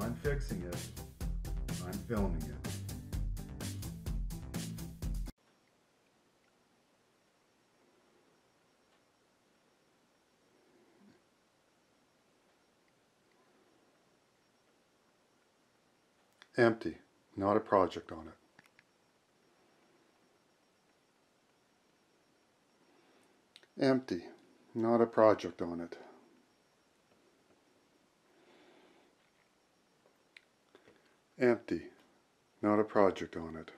I'm fixing it. I'm filming it. Empty. Not a project on it. Empty. Not a project on it. Empty. Not a project on it.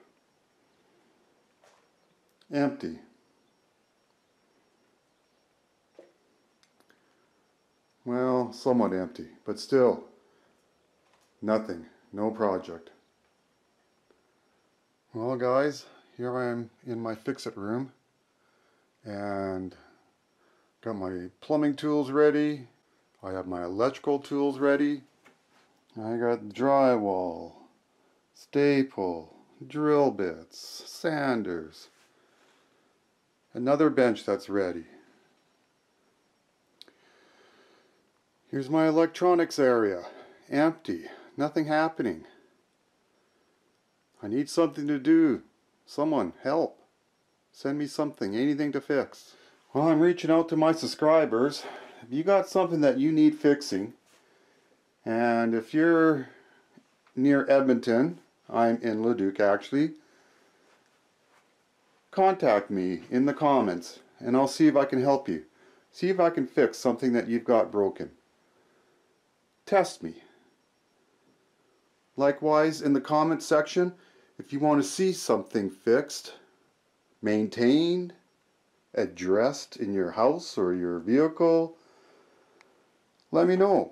Empty. Well, somewhat empty, but still nothing. No project. Well, guys, here I am in my fix-it room and got my plumbing tools ready. I have my electrical tools ready. I got drywall, staple, drill bits, sanders, another bench that's ready. Here's my electronics area, empty, nothing happening. I need something to do. Someone, help. Send me something, anything to fix. Well, I'm reaching out to my subscribers. If you got something that you need fixing, and if you're near Edmonton, I'm in Leduc actually, contact me in the comments and I'll see if I can help you. See if I can fix something that you've got broken. Test me. Likewise, in the comments section, if you want to see something fixed, maintained, addressed in your house or your vehicle, let me know.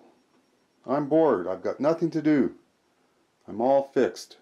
I'm bored. I've got nothing to do. I'm all fixed.